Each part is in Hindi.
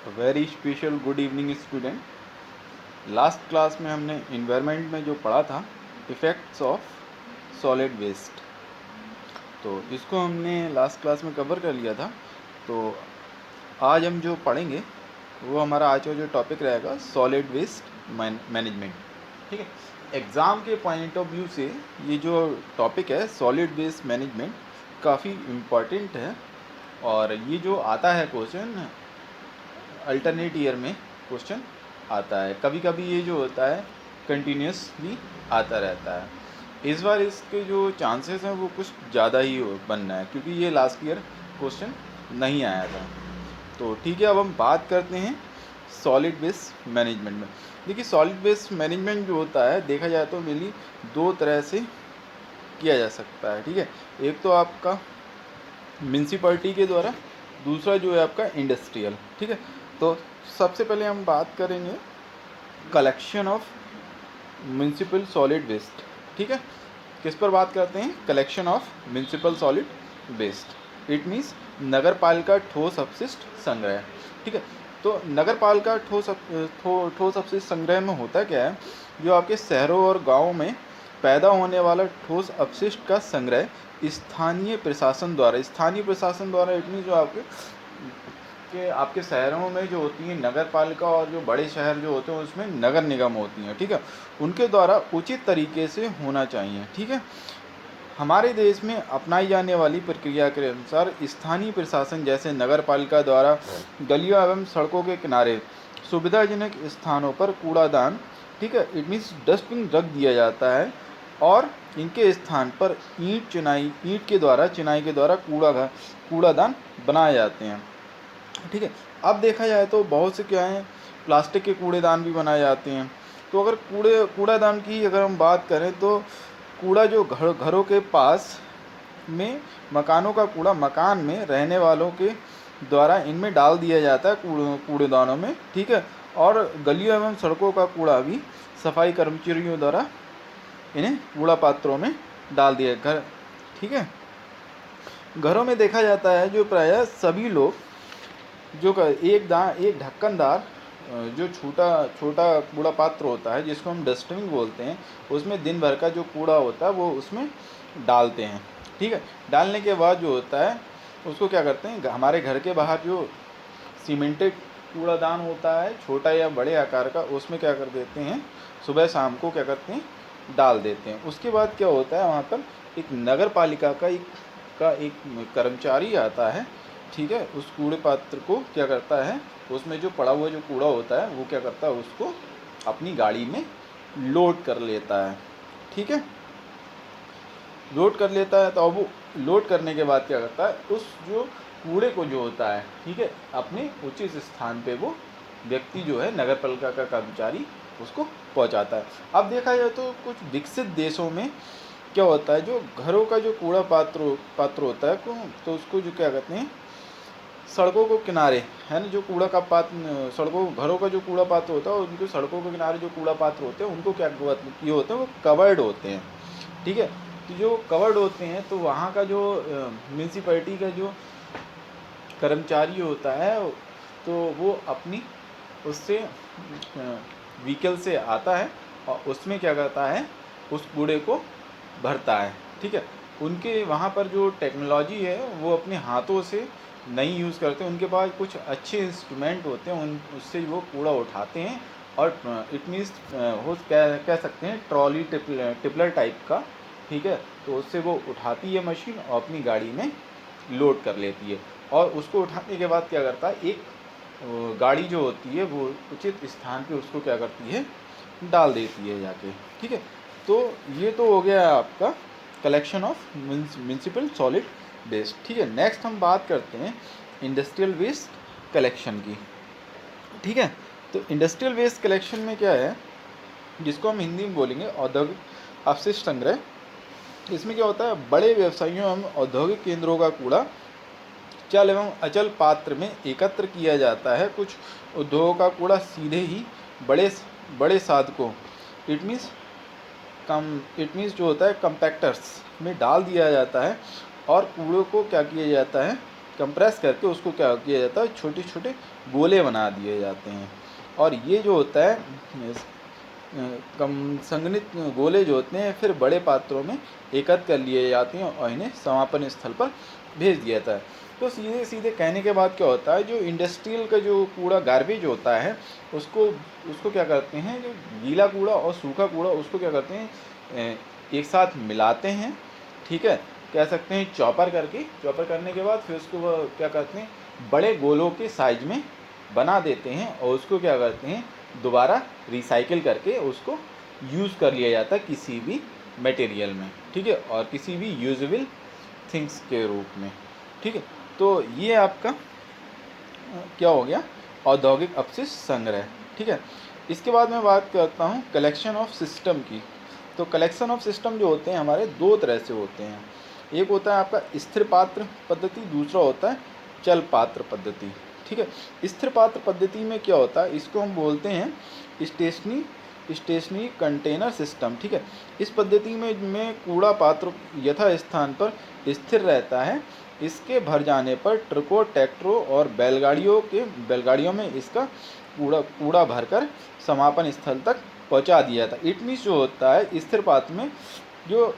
Very special good evening student. Last class में हमने इन्वायरमेंट में जो पढ़ा था इफ़ेक्ट्स ऑफ सॉलिड वेस्ट, तो इसको हमने लास्ट क्लास में कवर कर लिया था। तो आज हम जो पढ़ेंगे वो हमारा आज का जो टॉपिक रहेगा सॉलिड वेस्ट मैनेजमेंट। ठीक है, एग्ज़ाम के पॉइंट ऑफ व्यू से ये जो टॉपिक है सॉलिड वेस्ट मैनेजमेंट काफ़ी इम्पॉर्टेंट है। और ये जो आता है क्वेश्चन अल्टरनेट ईयर में क्वेश्चन आता है, कभी कभी ये जो होता है कंटिन्यूसली आता रहता है। इस बार इसके जो चांसेस हैं वो कुछ ज़्यादा ही बनना है क्योंकि ये लास्ट ईयर क्वेश्चन नहीं आया था। तो ठीक है, अब हम बात करते हैं सॉलिड वेस्ट मैनेजमेंट में। देखिए, सॉलिड वेस्ट मैनेजमेंट जो होता है देखा जाए तो मेनली दो तरह से किया जा सकता है। ठीक है, एक तो आपका म्यूनसिपैलिटी के द्वारा, दूसरा जो है आपका इंडस्ट्रियल। ठीक है, तो सबसे पहले हम बात करेंगे collection of municipal solid waste. ठीक है, किस पर बात करते हैं? Collection of municipal solid waste. It means नगर पालिका ठोस अपशिष्ट संग्रह। ठीक है, तो नगर पालिका ठोस अपशिष्ट संग्रह में होता क्या है, जो आपके शहरों और गाँवों में पैदा होने वाला ठोस अपशिष्ट का संग्रह स्थानीय प्रशासन द्वारा इट मीन्स जो आपके शहरों में जो होती हैं नगर पालिका, और जो बड़े शहर जो होते हैं उसमें नगर निगम होती हैं। ठीक है, उनके द्वारा उचित तरीके से होना चाहिए। ठीक है, हमारे देश में अपनाई जाने वाली प्रक्रिया के अनुसार स्थानीय प्रशासन जैसे नगर पालिका द्वारा गलियों एवं सड़कों के किनारे सुविधाजनक स्थानों पर कूड़ादान, ठीक है, इट मीन्स डस्टबिन रख दिया जाता है, और इनके स्थान पर ईंट के द्वारा चिनाई के द्वारा कूड़ादान बनाए जाते हैं। ठीक है, अब देखा जाए तो बहुत से क्या हैं, प्लास्टिक के कूड़ेदान भी बनाए जाते हैं। तो अगर कूड़ादान की अगर हम बात करें तो कूड़ा जो घरों के पास में मकानों का कूड़ा मकान में रहने वालों के द्वारा इनमें डाल दिया जाता है कूड़ेदानों में। ठीक है, और गलियों एवं सड़कों का कूड़ा भी सफाई कर्मचारियों द्वारा इन्हें कूड़ा पात्रों में डाल दिया घर। ठीक है, घरों में देखा जाता है जो प्रायः सभी लोग जो एक ढक्कनदार जो छोटा छोटा कूड़ा पात्र होता है जिसको हम डस्टबिन बोलते हैं, उसमें दिन भर का जो कूड़ा होता है वो उसमें डालते हैं। ठीक है, डालने के बाद जो होता है उसको क्या करते हैं, हमारे घर के बाहर जो सीमेंटेड कूड़ादान होता है छोटा या बड़े आकार का, उसमें क्या कर देते हैं, सुबह शाम को क्या करते हैं, डाल देते हैं। उसके बाद क्या होता है, वहाँ पर एक नगर पालिका का एक कर्मचारी आता है। ठीक है, उस कूड़े पात्र को क्या करता है, उसमें जो पड़ा हुआ जो कूड़ा होता है वो क्या करता है, उसको अपनी गाड़ी में लोड कर लेता है। ठीक है, लोड कर लेता है, तो अब वो लोड करने के बाद क्या करता है, उस जो कूड़े को जो होता है, ठीक है, अपने उचित स्थान पे वो व्यक्ति जो है नगर पालिका का कर्मचारी उसको पहुंचाता है। अब देखा जाए तो कुछ विकसित देशों में क्या होता है, जो घरों का जो कूड़ा पात्र होता है तो उसको जो क्या कहते हैं, सड़कों को किनारे है ना, जो कूड़ा का पात्र सड़कों घरों का जो कूड़ा पात्र होता है उनको सड़कों के किनारे जो कूड़ा पात्र होते हैं उनको क्या ये होते हैं, वो कवर्ड होते हैं। ठीक है, तो जो कवर्ड होते हैं तो वहाँ का जो म्यूनसिपैलिटी का जो कर्मचारी होता है तो वो अपनी उससे व्हीकल से आता है और उसमें क्या करता है, उस कूड़े को भरता है। ठीक है, उनके वहाँ पर जो टेक्नोलॉजी है वो अपने हाथों से नहीं यूज़ करते, उनके पास कुछ अच्छे इंस्ट्रूमेंट होते हैं, उससे वो कूड़ा उठाते हैं, और इट मीन्स हो कह सकते हैं ट्रॉली टिपलर टाइप का। ठीक है, तो उससे वो उठाती है मशीन और अपनी गाड़ी में लोड कर लेती है, और उसको उठाने के बाद क्या करता है, एक गाड़ी जो होती है वो उचित स्थान पे उसको क्या करती है, डाल देती है जाके। ठीक है, तो ये तो हो गया आपका collection of municipal solid waste. ठीक है, नेक्स्ट हम बात करते हैं इंडस्ट्रियल वेस्ट कलेक्शन की। ठीक है, तो इंडस्ट्रियल वेस्ट कलेक्शन में क्या है, जिसको हम हिंदी में बोलेंगे औद्योगिक अपशिष्ट संग्रह। इसमें क्या होता है, बड़े व्यवसायियों एवं औद्योगिक केंद्रों का कूड़ा चल एवं अचल पात्र में एकत्र किया जाता है। कुछ उद्योगों का कूड़ा सीधे ही बड़े बड़े साधकों इट मीन्स जो होता है कंपैक्टर्स में डाल दिया जाता है, और कूड़े को क्या किया जाता है, कंप्रेस करके उसको क्या किया जाता है, छोटे छोटे गोले बना दिए जाते हैं। और ये जो होता है कम संघनित गोले जो होते हैं फिर बड़े पात्रों में एकत्र कर लिए जाते हैं और इन्हें समापन स्थल पर भेज दिया जाता है। तो सीधे सीधे कहने के बाद क्या होता है, जो इंडस्ट्रियल का जो कूड़ा गार्बेज होता है उसको उसको क्या करते हैं, जो गीला कूड़ा और सूखा कूड़ा उसको क्या करते हैं एक साथ मिलाते हैं, ठीक है, कह सकते हैं चॉपर करके। चॉपर करने के बाद फिर उसको वो क्या करते हैं, बड़े गोलों के साइज में बना देते हैं और उसको क्या करते हैं दोबारा रिसाइकिल करके उसको यूज़ कर लिया जाता है किसी भी मटेरियल में, ठीक है, और किसी भी यूजेबल थिंग्स के रूप में, ठीक है। तो ये आपका क्या हो गया, औद्योगिक अपशिष्ट संग्रह, ठीक है। इसके बाद मैं बात करता हूँ कलेक्शन ऑफ सिस्टम की। तो कलेक्शन ऑफ सिस्टम जो होते हैं हमारे दो तरह से होते हैं। एक होता है आपका स्थिर पात्र पद्धति, दूसरा होता है चल पात्र पद्धति, ठीक है। स्थिर पात्र पद्धति में क्या होता है, इसको हम बोलते हैं स्टेशनरी कंटेनर सिस्टम, ठीक है। इस पद्धति में कूड़ा पात्र यथा स्थान पर स्थिर रहता है। इसके भर जाने पर ट्रकों, ट्रैक्टरों और बैलगाड़ियों में इसका कूड़ा भरकर समापन स्थल तक पहुंचा दिया जाता है। इट मीन्स जो होता है स्थिर पात्र में जो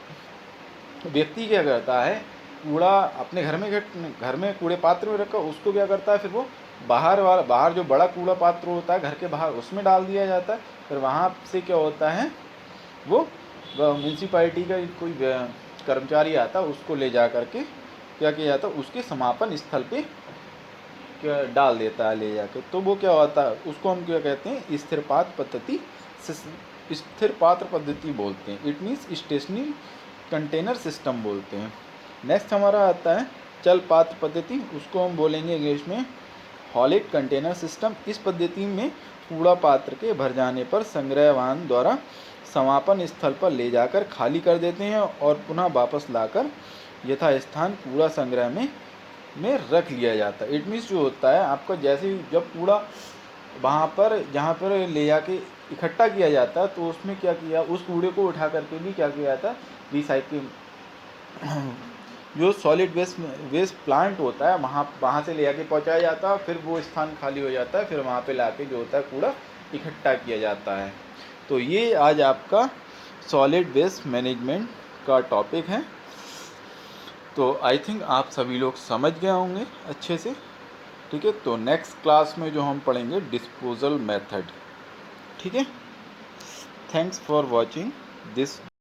व्यक्ति क्या करता है, कूड़ा अपने घर में कूड़े पात्र में रखकर उसको क्या करता है, फिर वो बाहर जो बड़ा कूड़ा पात्र होता है घर के बाहर उसमें डाल दिया जाता है। फिर वहाँ से क्या होता है, वो म्यूनसिपालिटी का कोई कर्मचारी आता है, उसको ले जा करके क्या किया जाता है, उसके समापन स्थल पे क्या डाल देता है ले जाकर। तो वो क्या होता है, उसको हम क्या कहते हैं, स्थिर पात्र पद्धति बोलते हैं। It means stationary container system बोलते हैं। नेक्स्ट हमारा आता है चल पात्र पद्धति, उसको हम बोलेंगे इंग्लिश में हॉलिड कंटेनर सिस्टम। इस पद्धति में कूड़ा पात्र के भर जाने पर संग्रह वाहन द्वारा समापन स्थल पर ले जाकर खाली कर देते हैं और पुनः वापस लाकर यथास्थान कूड़ा संग्रह में रख लिया जाता है। इट मीन्स जो होता है आपका, जैसे ही जब कूड़ा वहाँ पर जहाँ पर ले जाके इकट्ठा किया जाता है तो उसमें क्या किया, उस कूड़े को उठा करके भी क्या किया जाता है, रिसाइकिल जो सॉलिड वेस्ट प्लांट होता है वहाँ से ले जाके पहुँचाया जाता है। फिर वो स्थान खाली हो जाता है, फिर वहाँ पे लाके जो होता है कूड़ा इकट्ठा किया जाता है। तो ये आज आपका सॉलिड वेस्ट मैनेजमेंट का टॉपिक है। तो आई थिंक आप सभी लोग समझ गए होंगे अच्छे से, ठीक है। तो नेक्स्ट क्लास में जो हम पढ़ेंगे डिस्पोजल मेथड, ठीक है। Thanks for watching this.